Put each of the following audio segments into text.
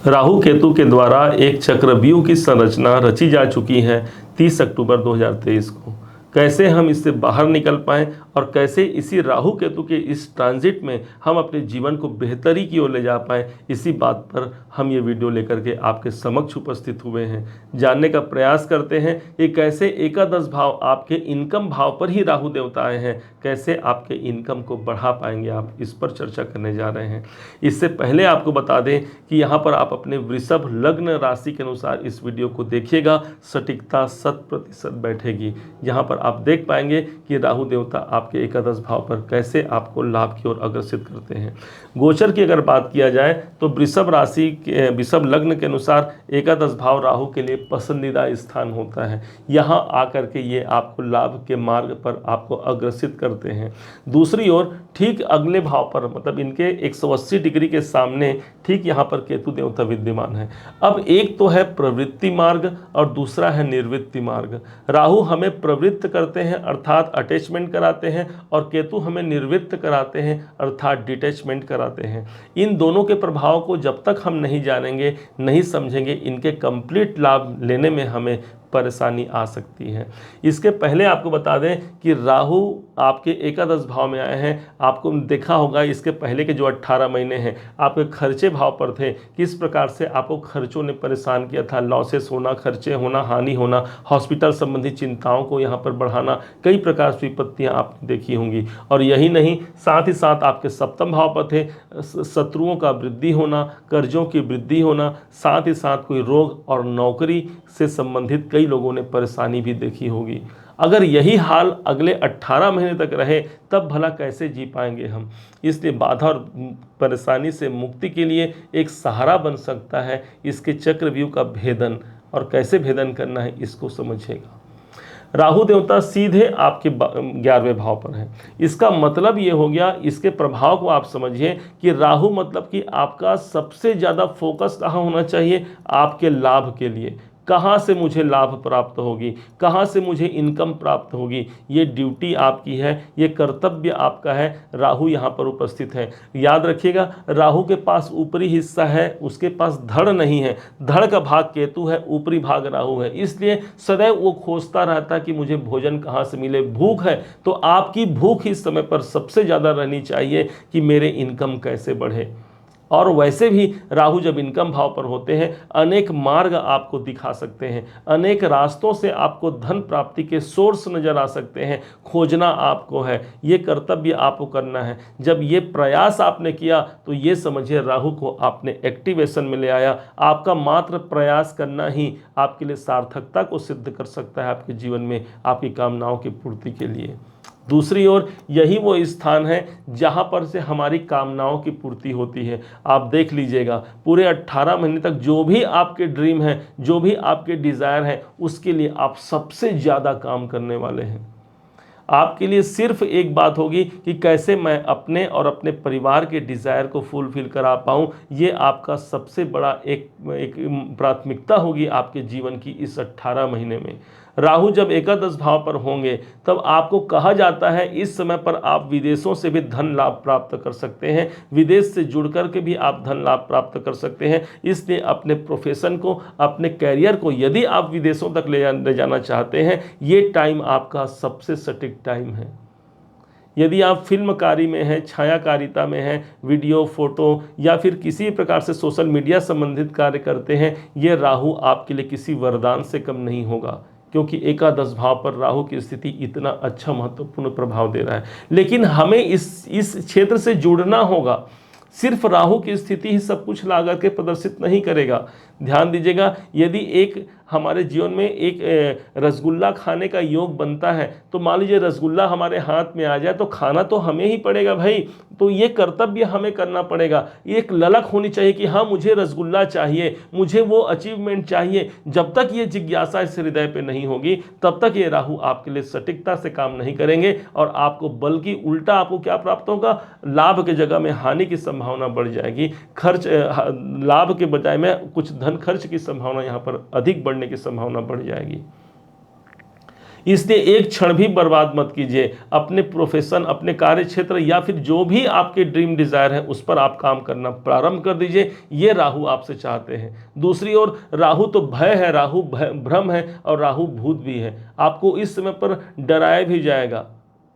राहु केतु के द्वारा एक चक्रव्यूह की संरचना रची जा चुकी है 30 अक्टूबर 2023 को। कैसे हम इससे बाहर निकल पाएं और कैसे इसी राहु केतु के इस ट्रांजिट में हम अपने जीवन को बेहतरी की ओर ले जा पाएं, इसी बात पर हम ये वीडियो लेकर के आपके समक्ष उपस्थित हुए हैं। जानने का प्रयास करते हैं कि कैसे एकादश भाव आपके इनकम भाव पर ही राहु देवता आए हैं, कैसे आपके इनकम को बढ़ा पाएंगे आप, इस पर चर्चा करने जा रहे हैं। इससे पहले आपको बता दें कि यहाँ पर आप अपने वृषभ लग्न राशि के अनुसार इस वीडियो को देखिएगा, सटीकता 100% बैठेगी। यहाँ पर आप देख पाएंगे कि राहु देवता आपके एकादश भाव पर कैसे आपको लाभ की ओर अग्रसित करते हैं। गोचर की अगर बात किया जाए तो वृषभ राशि के वृषभ लग्न के अनुसार एकादश भाव राहु के लिए पसंदीदा स्थान होता है। यहाँ आकर के ये आपको लाभ के मार्ग पर आपको अग्रसित करते हैं। दूसरी ओर ठीक अगले भाव पर, मतलब इनके 180 डिग्री के सामने ठीक यहाँ पर केतु देवता विद्यमान है। अब एक तो है प्रवृत्ति मार्ग और दूसरा है निर्वृत्ति मार्ग। राहु हमें प्रवृत्त करते हैं अर्थात अटैचमेंट कराते हैं, और केतु हमें निर्वृत्त कराते हैं अर्थात डिटैचमेंट कराते हैं। इन दोनों के प्रभाव को जब तक हम नहीं जानेंगे, नहीं समझेंगे, इनके कंप्लीट लाभ लेने में हमें परेशानी आ सकती है। इसके पहले आपको बता दें कि राहु आपके एकादश भाव में आए हैं। आपको देखा होगा इसके पहले के जो 18 महीने हैं आपके खर्चे भाव पर थे, किस प्रकार से आपको खर्चों ने परेशान किया था। लॉसेस होना, खर्चे होना, हानि होना, हॉस्पिटल संबंधी चिंताओं को यहाँ पर बढ़ाना, कई प्रकार की विपत्तियाँ आपने देखी होंगी। और यही नहीं, साथ ही साथ आपके सप्तम भाव पर थे शत्रुओं का वृद्धि होना, कर्जों की वृद्धि होना, साथ ही साथ कोई रोग और नौकरी से संबंधित कई लोगों ने परेशानी भी देखी होगी। अगर यही हाल अगले 18 महीने तक रहे तब भला कैसे जी पाएंगे हम। इसलिए बाधा और परेशानी से मुक्ति के लिए एक सहारा बन सकता है इसके चक्रव्यूह का भेदन, और कैसे भेदन करना है इसको समझिएगा। राहु देवता सीधे आपके 11वें भाव पर है। इसका मतलब ये हो गया, इसके प्रभाव को आप समझिए कि राहु मतलब कि आपका सबसे ज़्यादा फोकस कहाँ होना चाहिए, आपके लाभ के लिए। कहाँ से मुझे लाभ प्राप्त होगी, कहाँ से मुझे इनकम प्राप्त होगी, ये ड्यूटी आपकी है, ये कर्तव्य आपका है। राहु यहाँ पर उपस्थित है। याद रखिएगा, राहु के पास ऊपरी हिस्सा है, उसके पास धड़ नहीं है। धड़ का भाग केतु है, ऊपरी भाग राहु है। इसलिए सदैव वो खोजता रहता है कि मुझे भोजन कहाँ से मिले। भूख है तो आपकी भूख इस समय पर सबसे ज़्यादा रहनी चाहिए कि मेरे इनकम कैसे बढ़े। और वैसे भी राहु जब इनकम भाव पर होते हैं अनेक मार्ग आपको दिखा सकते हैं, अनेक रास्तों से आपको धन प्राप्ति के सोर्स नज़र आ सकते हैं। खोजना आपको है, ये कर्तव्य आपको करना है। जब ये प्रयास आपने किया तो ये समझिए राहु को आपने एक्टिवेशन में ले आया। आपका मात्र प्रयास करना ही आपके लिए सार्थकता को सिद्ध कर सकता है आपके जीवन में, आपकी कामनाओं की पूर्ति के लिए। दूसरी ओर यही वो स्थान है जहाँ पर से हमारी कामनाओं की पूर्ति होती है। आप देख लीजिएगा, पूरे 18 महीने तक जो भी आपके ड्रीम है, जो भी आपके डिज़ायर है, उसके लिए आप सबसे ज़्यादा काम करने वाले हैं। आपके लिए सिर्फ एक बात होगी कि कैसे मैं अपने और अपने परिवार के डिज़ायर को फुलफिल करा पाऊँ। ये आपका सबसे बड़ा एक प्राथमिकता होगी आपके जीवन की इस 18 महीने में। राहु जब एकादश भाव पर होंगे तब आपको कहा जाता है इस समय पर आप विदेशों से भी धन लाभ प्राप्त कर सकते हैं, विदेश से जुड़ कर के भी आप धन लाभ प्राप्त कर सकते हैं। इसलिए अपने प्रोफेशन को, अपने कैरियर को यदि आप विदेशों तक ले जाना चाहते हैं, ये टाइम आपका सबसे सटीक टाइम है। यदि आप फिल्मकारी में हैं, छायाकारिता में हैं, वीडियो, फोटो या फिर किसी प्रकार से सोशल मीडिया संबंधित कार्य करते हैं, ये राहु आपके लिए किसी वरदान से कम नहीं होगा, क्योंकि एकादश भाव पर राहु की स्थिति इतना अच्छा महत्वपूर्ण प्रभाव दे रहा है। लेकिन हमें इस क्षेत्र से जुड़ना होगा। सिर्फ राहु की स्थिति ही सब कुछ ला करके प्रदर्शित नहीं करेगा। ध्यान दीजिएगा, यदि एक हमारे जीवन में एक रसगुल्ला खाने का योग बनता है तो मान लीजिए रसगुल्ला हमारे हाथ में आ जाए तो खाना तो हमें ही पड़ेगा भाई। तो ये कर्तव्य हमें करना पड़ेगा। एक ललक होनी चाहिए कि हाँ मुझे रसगुल्ला चाहिए, मुझे वो अचीवमेंट चाहिए। जब तक ये जिज्ञासा इस हृदय पे नहीं होगी तब तक ये राहु आपके लिए सटीकता से काम नहीं करेंगे, और आपको बल्कि उल्टा आपको क्या प्राप्त होगा, लाभ के जगह में हानि की संभावना बढ़ जाएगी। खर्च, लाभ के बजाय में कुछ धन खर्च की संभावना यहाँ पर अधिक बढ़ने की संभावना बढ़ जाएगी। इसलिए एक क्षण भी बर्बाद मत कीजिए। अपने प्रोफेशन, अपने कार्य क्षेत्र या फिर जो भी आपके ड्रीम डिजायर है उस पर आप काम करना प्रारंभ कर दीजिए। ये राहु आपसे चाहते हैं। दूसरी ओर राहु तो भय है, राहु भ्रम है और राहु भूत भी है। आपको इस समय पर डराया भी जाएगा,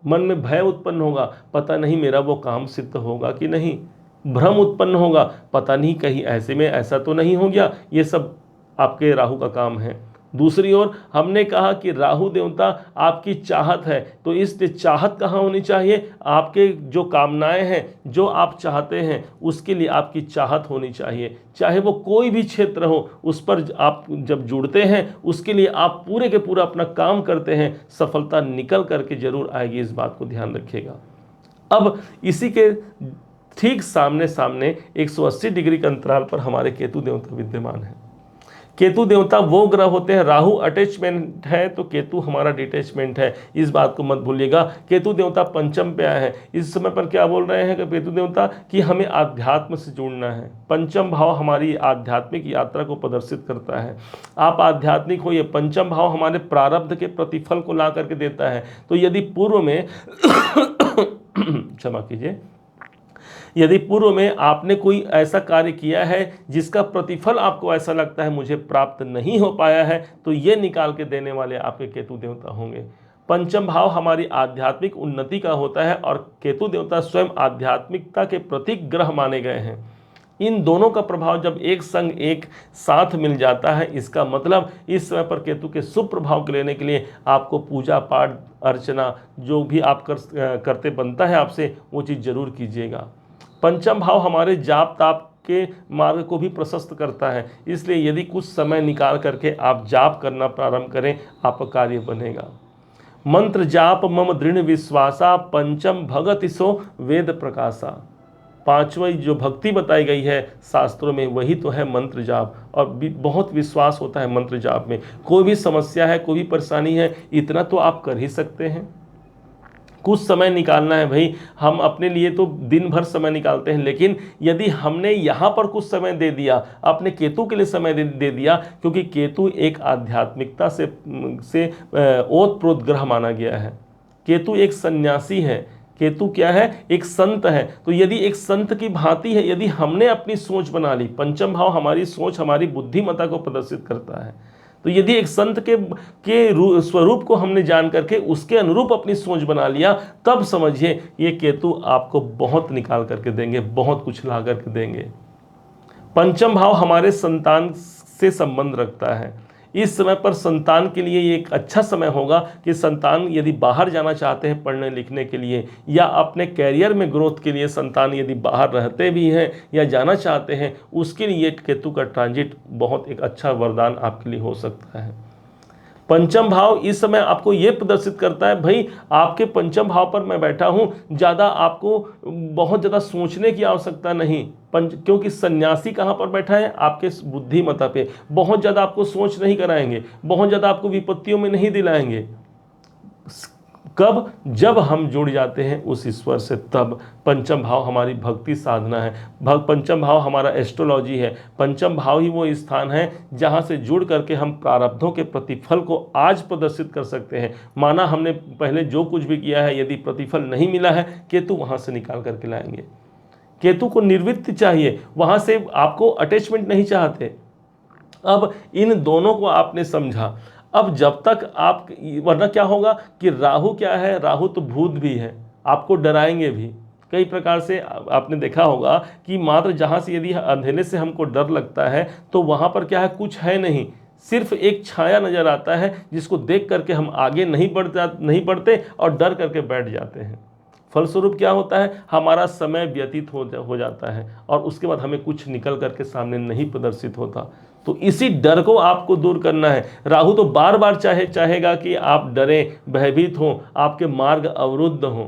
मन में भय उत्पन्न होगा, पता नहीं मेरा वो काम सिद्ध होगा कि नहीं। भ्रम उत्पन्न होगा, पता नहीं कहीं ऐसे में ऐसा तो नहीं हो गया। ये सब आपके राहु का काम है। दूसरी ओर हमने कहा कि राहु देवता आपकी चाहत है, तो इसलिए चाहत कहाँ होनी चाहिए? आपके जो कामनाएं हैं, जो आप चाहते हैं, उसके लिए आपकी चाहत होनी चाहिए। चाहे वो कोई भी क्षेत्र हो, उस पर आप जब जुड़ते हैं, उसके लिए आप पूरे के पूरा अपना काम करते हैं, सफलता निकल करके जरूर आएगी। इस बात को ध्यान रखिएगा। अब इसी के ठीक सामने सामने 180 डिग्री के अंतराल पर हमारे केतु देवता विद्यमान है। केतु देवता वो ग्रह होते हैं, राहु अटैचमेंट है तो केतु हमारा डिटैचमेंट है। इस बात को मत भूलिएगा। केतु देवता पंचम पे आए हैं। इस समय पर क्या बोल रहे हैं कि केतु देवता कि हमें आध्यात्म से जुड़ना है। पंचम भाव हमारी आध्यात्मिक यात्रा को प्रदर्शित करता है। आप आध्यात्मिक हो, ये पंचम भाव हमारे प्रारब्ध के प्रतिफल को ला करके देता है। तो यदि पूर्व में क्षमा कीजिए, यदि पूर्व में आपने कोई ऐसा कार्य किया है जिसका प्रतिफल आपको ऐसा लगता है मुझे प्राप्त नहीं हो पाया है, तो ये निकाल के देने वाले आपके केतु देवता होंगे। पंचम भाव हमारी आध्यात्मिक उन्नति का होता है और केतु देवता स्वयं आध्यात्मिकता के प्रतीक ग्रह माने गए हैं। इन दोनों का प्रभाव जब एक संग एक साथ मिल जाता है, इसका मतलब इस समय पर केतु के शुभ प्रभाव को लेने के लिए आपको पूजा पाठ अर्चना जो भी आप करते बनता है आपसे, वो चीज़ जरूर कीजिएगा। पंचम भाव हमारे जाप ताप के मार्ग को भी प्रशस्त करता है। इसलिए यदि कुछ समय निकाल करके आप जाप करना प्रारंभ करें, आपका कार्य बनेगा। मंत्र जाप मम दृढ़ विश्वासा, पंचम भगति सो वेद प्रकाशा। पांचवी जो भक्ति बताई गई है शास्त्रों में, वही तो है मंत्र जाप। और बहुत विश्वास होता है मंत्र जाप में। कोई भी समस्या है, कोई भी परेशानी है, इतना तो आप कर ही सकते हैं। कुछ समय निकालना है भाई। हम अपने लिए तो दिन भर समय निकालते हैं, लेकिन यदि हमने यहाँ पर कुछ समय दे दिया, अपने केतु के लिए समय दे दिया, क्योंकि केतु एक आध्यात्मिकता से ओतप्रोत ग्रह माना गया है। केतु एक सन्यासी है। केतु क्या है? एक संत है। तो यदि एक संत की भांति है, यदि हमने अपनी सोच बना ली, पंचम भाव हमारी सोच, हमारी बुद्धिमत्ता को प्रदर्शित करता है, तो यदि एक संत के स्वरूप को हमने जान करके उसके अनुरूप अपनी सोच बना लिया, तब समझिए ये केतु आपको बहुत निकाल करके देंगे, बहुत कुछ ला करके देंगे। पंचम भाव हमारे संतान से संबंध रखता है। इस समय पर संतान के लिए ये एक अच्छा समय होगा कि संतान यदि बाहर जाना चाहते हैं पढ़ने लिखने के लिए, या अपने कैरियर में ग्रोथ के लिए संतान यदि बाहर रहते भी हैं या जाना चाहते हैं, उसके लिए केतु का ट्रांजिट बहुत एक अच्छा वरदान आपके लिए हो सकता है। पंचम भाव इस समय आपको ये प्रदर्शित करता है, भाई आपके पंचम भाव पर मैं बैठा हूँ, ज़्यादा आपको बहुत ज़्यादा सोचने की आवश्यकता नहीं। क्योंकि सन्यासी कहाँ पर बैठा है? आपके बुद्धिमत्ता पे। बहुत ज़्यादा आपको सोच नहीं कराएंगे, बहुत ज़्यादा आपको विपत्तियों में नहीं दिलाएंगे। कब? जब हम जुड़ जाते हैं उस ईश्वर से, तब। पंचम भाव हमारी भक्ति साधना है। पंचम भाव हमारा एस्ट्रोलॉजी है। पंचम भाव ही वो स्थान है जहाँ से जुड़ करके हम प्रारब्धों के प्रतिफल को आज प्रदर्शित कर सकते हैं। माना हमने पहले जो कुछ भी किया है, यदि प्रतिफल नहीं मिला है, केतु वहाँ से निकाल करके लाएंगे। केतु को निर्वृत्ति चाहिए, वहाँ से आपको अटैचमेंट नहीं चाहते। अब इन दोनों को आपने समझा। अब जब तक आप, वरना क्या होगा कि राहु क्या है? राहु तो भूत भी है, आपको डराएंगे भी कई प्रकार से। आपने देखा होगा कि मात्र जहाँ से यदि अंधेरे से हमको डर लगता है, तो वहाँ पर क्या है? कुछ है नहीं, सिर्फ एक छाया नजर आता है, जिसको देख करके हम आगे नहीं बढ़ते और डर करके बैठ जाते हैं। फलस्वरूप क्या होता है? हमारा समय व्यतीत हो जाता है और उसके बाद हमें कुछ निकल करके सामने नहीं प्रदर्शित होता। तो इसी डर को आपको दूर करना है। राहु तो बार बार चाहेगा कि आप डरें, भयभीत हों, आपके मार्ग अवरुद्ध हों,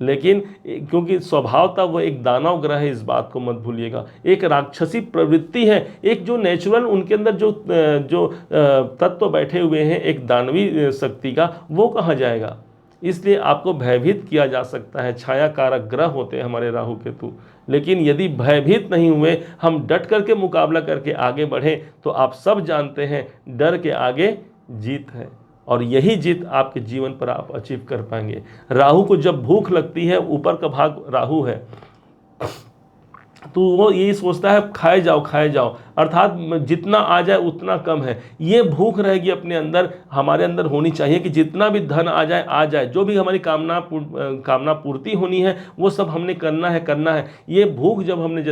लेकिन क्योंकि स्वभावतः वो एक दानव ग्रह है, इस बात को मत भूलिएगा। एक राक्षसी प्रवृत्ति है, एक जो नेचुरल उनके अंदर जो तत्व बैठे हुए हैं एक दानवी शक्ति का, वो कहाँ जाएगा? इसलिए आपको भयभीत किया जा सकता है। छाया कारक ग्रह होते हैं हमारे राहु केतु। लेकिन यदि भयभीत नहीं हुए, हम डट करके मुकाबला करके आगे बढ़े, तो आप सब जानते हैं डर के आगे जीत है। और यही जीत आपके जीवन पर आप अचीव कर पाएंगे। राहु को जब भूख लगती है, ऊपर का भाग राहु है, तो वो यही सोचता है खाए जाओ खाए जाओ, अर्थात जितना आ जाए उतना कम है। ये भूख रहेगी अपने अंदर, हमारे अंदर होनी चाहिए कि जितना भी धन आ जाए, जो भी हमारी कामना पूर्ति होनी है वो सब हमने करना है। ये भूख जब हमने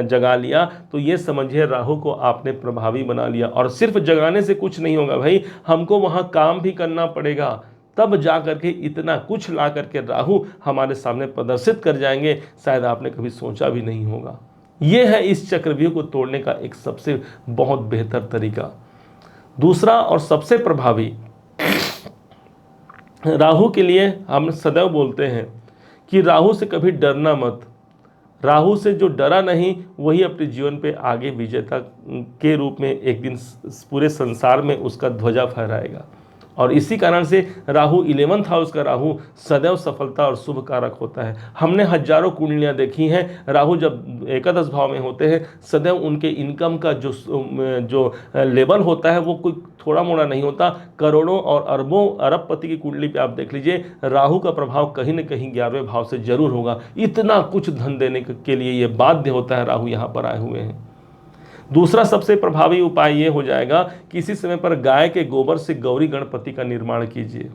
जगा लिया तो ये समझिए राहु को आपने प्रभावी बना लिया। और सिर्फ जगाने से कुछ नहीं होगा भाई, हमको वहाँ काम भी करना पड़ेगा, तब जा करके इतना कुछ ला करके राहु हमारे सामने प्रदर्शित कर जाएंगे, शायद आपने कभी सोचा भी नहीं होगा। यह है इस चक्रव्यूह को तोड़ने का एक सबसे बहुत बेहतर तरीका। दूसरा और सबसे प्रभावी, राहु के लिए हम सदैव बोलते हैं कि राहु से कभी डरना मत। राहु से जो डरा नहीं वही अपने जीवन पे आगे विजेता के रूप में एक दिन पूरे संसार में उसका ध्वजा फहराएगा। और इसी कारण से राहु 11th हाउस का राहु सदैव सफलता और शुभ कारक होता है। हमने हजारों कुंडलियां देखी हैं, राहु जब एकादश भाव में होते हैं सदैव उनके इनकम का जो लेवल होता है वो कोई थोड़ा मोड़ा नहीं होता। करोड़ों और अरबों अरबपति की कुंडली पे आप देख लीजिए, राहु का प्रभाव कहीं न कहीं 11वें भाव से जरूर होगा। इतना कुछ धन देने के लिए ये बाध्य होता है, राहु यहाँ पर आए हुए हैं। दूसरा सबसे प्रभावी उपाय ये हो जाएगा कि इसी समय पर गाय के गोबर से गौरी गणपति का निर्माण कीजिए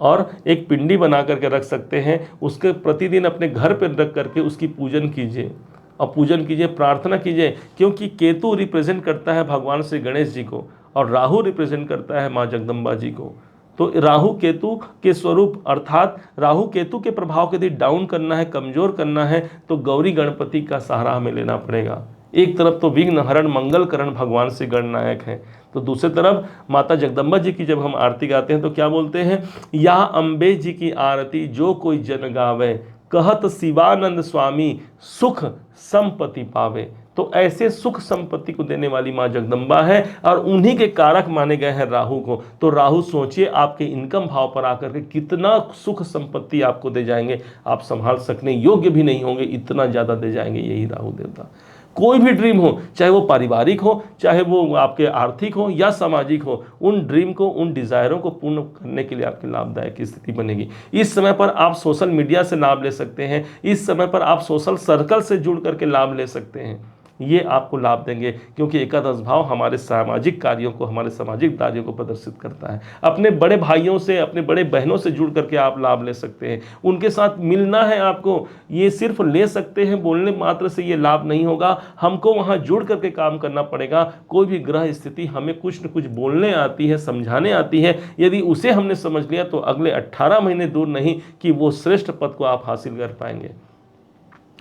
और एक पिंडी बना करके रख सकते हैं, उसके प्रतिदिन अपने घर पर रख करके उसकी पूजन कीजिए और पूजन कीजिए, प्रार्थना कीजिए। क्योंकि केतु रिप्रेजेंट करता है भगवान श्री गणेश जी को और राहु रिप्रेजेंट करता है माँ जगदम्बा जी को। तो राहु केतु के स्वरूप अर्थात राहु केतु के प्रभाव को यदि डाउन करना है, कमजोर करना है, तो गौरी गणपति का सहारा हमें लेना पड़ेगा। एक तरफ तो विघ्न हरण मंगल करण भगवान से गणनायक हैं, तो दूसरी तरफ माता जगदम्बा जी की जब हम आरती गाते हैं तो क्या बोलते हैं, या अम्बे जी की आरती जो कोई जन गावे, कहत शिवानंद स्वामी सुख संपत्ति पावे। तो ऐसे सुख संपत्ति को देने वाली माँ जगदम्बा है और उन्हीं के कारक माने गए हैं राहु को। तो राहु सोचिए आपके इनकम भाव पर आकर के कितना सुख संपत्ति आपको दे जाएंगे, आप संभाल सकने योग्य भी नहीं होंगे, इतना ज़्यादा दे जाएंगे यही राहु देवता। कोई भी ड्रीम हो, चाहे वो पारिवारिक हो, चाहे वो आपके आर्थिक हो या सामाजिक हो, उन ड्रीम को, उन डिज़ायरों को पूर्ण करने के लिए आपकी लाभदायक स्थिति बनेगी। इस समय पर आप सोशल मीडिया से लाभ ले सकते हैं, इस समय पर आप सोशल सर्कल से जुड़ करके लाभ ले सकते हैं। ये आपको लाभ देंगे क्योंकि एकादश भाव हमारे सामाजिक कार्यों को, हमारे सामाजिक कार्यों को प्रदर्शित करता है। अपने बड़े भाइयों से, अपने बड़े बहनों से जुड़ करके आप लाभ ले सकते हैं, उनके साथ मिलना है आपको। ये सिर्फ ले सकते हैं बोलने मात्र से ये लाभ नहीं होगा, हमको वहाँ जुड़ करके काम करना पड़ेगा। कोई भी ग्रह स्थिति हमें कुछ न कुछ बोलने आती है, समझाने आती है, यदि उसे हमने समझ लिया तो अगले 18 महीने दूर नहीं कि वो श्रेष्ठ पद को आप हासिल कर पाएंगे।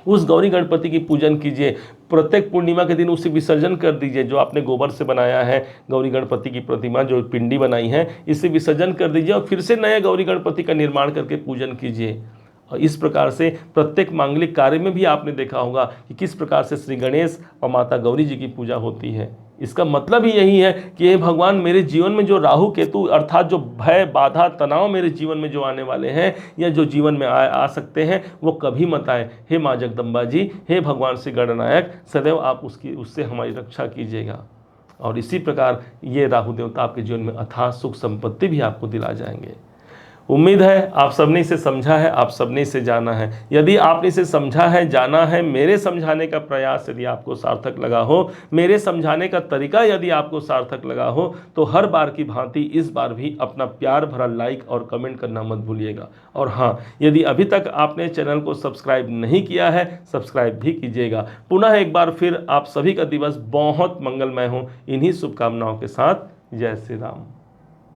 उस गौरी गणपति की पूजन कीजिए, प्रत्येक पूर्णिमा के दिन उसे विसर्जन कर दीजिए। जो आपने गोबर से बनाया है गौरी गणपति की प्रतिमा, जो पिंडी बनाई है, इसे विसर्जन कर दीजिए और फिर से नए गौरी गणपति का निर्माण करके पूजन कीजिए। और इस प्रकार से प्रत्येक मांगलिक कार्य में भी आपने देखा होगा कि किस प्रकार से श्री गणेश और माता गौरी जी की पूजा होती है। इसका मतलब ही यही है कि हे भगवान, मेरे जीवन में जो राहु केतु अर्थात जो भय बाधा तनाव मेरे जीवन में जो आने वाले हैं या जो जीवन में आ सकते हैं वो कभी मत आए। हे माँ जगदम्बा जी, हे भगवान श्री गणनायक, सदैव आप उससे हमारी रक्षा कीजिएगा। और इसी प्रकार ये राहु देवता आपके जीवन में अथाह सुख संपत्ति भी आपको दिला जाएंगे। उम्मीद है आप सबने इसे समझा है, आप सबने इसे जाना है। यदि आपने इसे समझा है, जाना है, मेरे समझाने का प्रयास यदि आपको सार्थक लगा हो, मेरे समझाने का तरीका यदि आपको सार्थक लगा हो, तो हर बार की भांति इस बार भी अपना प्यार भरा लाइक और कमेंट करना मत भूलिएगा। और हाँ, यदि अभी तक आपने चैनल को सब्सक्राइब नहीं किया है, सब्सक्राइब भी कीजिएगा। पुनः एक बार फिर आप सभी का दिवस बहुत मंगलमय हो, इन्हीं शुभकामनाओं के साथ। जय श्री राम।